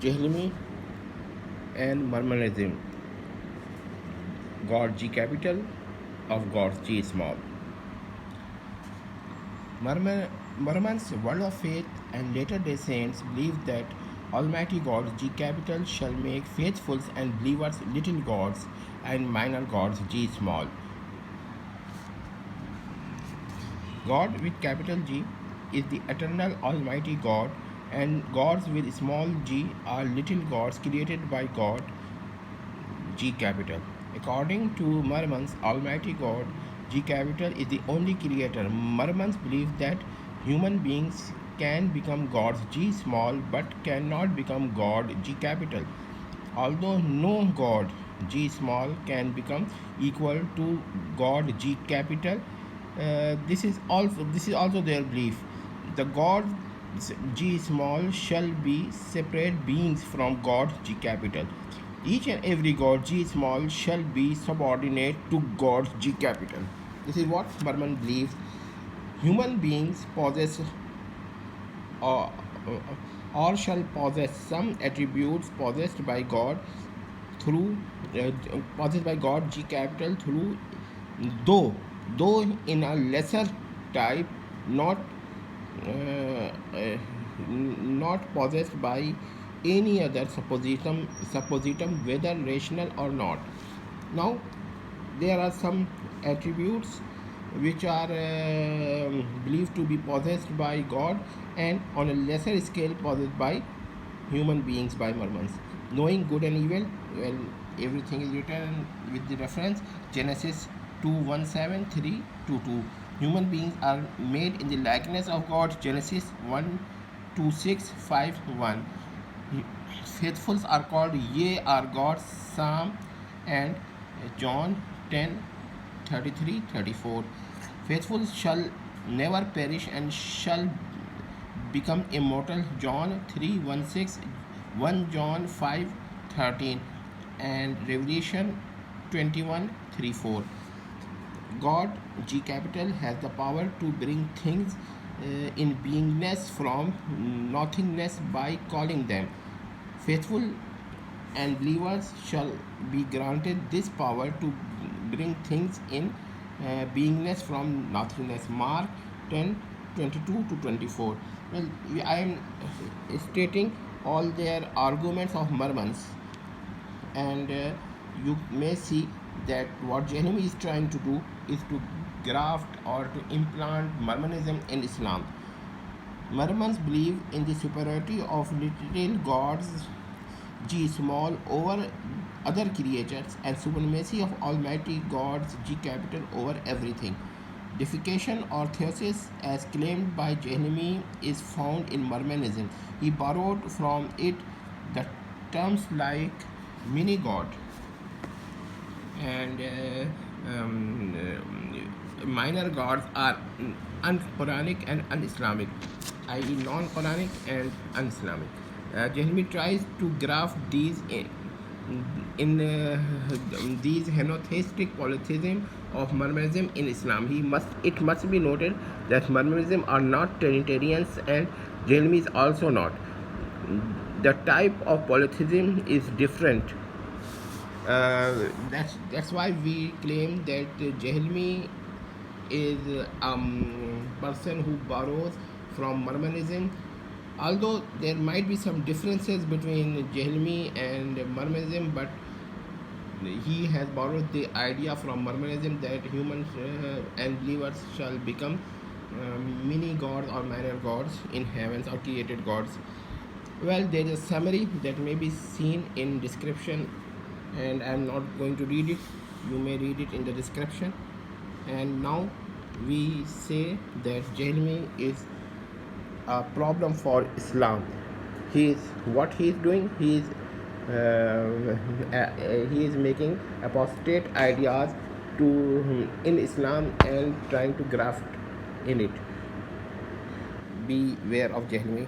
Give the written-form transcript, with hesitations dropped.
Jahilmi and Mormonism. God G capital of God G small. Mormons, world of faith, and Latter-day Saints believe that Almighty God G capital shall make faithfuls and believers little gods and minor gods G small. God with capital G is the eternal Almighty God, and gods with small g are little gods created by God G capital. According to Mormons, Almighty God G capital is the only creator. Mormons believe that human beings can become gods G small but cannot become God G capital. Although no God G small can become equal to God G capital, this is also their belief. The God G small shall be separate beings from God G capital. Each and every God G small shall be subordinate to God G capital. This is what Mormon believes. Human beings possess or, or shall possess some attributes possessed by God through possessed by God G capital through though though in a lesser type, not not possessed by any other suppositum whether rational or not. Now there are some attributes which are believed to be possessed by God and on a lesser scale possessed by human beings by Mormons. Knowing good and evil, well, everything is written with the reference Genesis 2:1-7-3-2-2. Human beings are made in the likeness of God, Genesis 1:2-6-5-1. Faithfuls are called ye are God, Psalm and John 10:33-34. Faithful shall never perish and shall become immortal, John 3:16, 1 John 5:13, and Revelation 21:3-4. God G capital has the power to bring things in beingness from nothingness by calling them. Faithful and believers shall be granted this power to bring things in beingness from nothingness. Mark 10:22-24. Well, I am stating all their arguments of Mormons, and you may see that what Jahilmi is trying to do is to graft or to implant Mormonism in Islam. Mormons believe in the superiority of little gods G small over other creatures and supremacy of Almighty God's G capital over everything. Deification or theosis, as claimed by Jahilmi, is found in Mormonism. He borrowed from it the terms like mini god and minor gods are un-Quranic and un-Islamic, i.e. non-Quranic and un-Islamic. Jahilmi tries to graft these in these henotheistic polytheism of Mormonism in Islam. It must be noted that Mormonism are not Trinitarians and Jahilmi is also not. The type of polytheism is different. That's why we claim that Jahilmi is a person who borrows from Mormonism. Although there might be some differences between Jahilmi and Mormonism, but he has borrowed the idea from Mormonism that humans and believers shall become mini gods or minor gods in heavens or created gods. Well, there is a summary that may be seen in description, and I am not going to read it. You may read it in the description. And now we say that Jahilmi is a problem for Islam. What he is doing. He is making apostate ideas to in Islam and trying to graft in it. Beware of Jahilmi.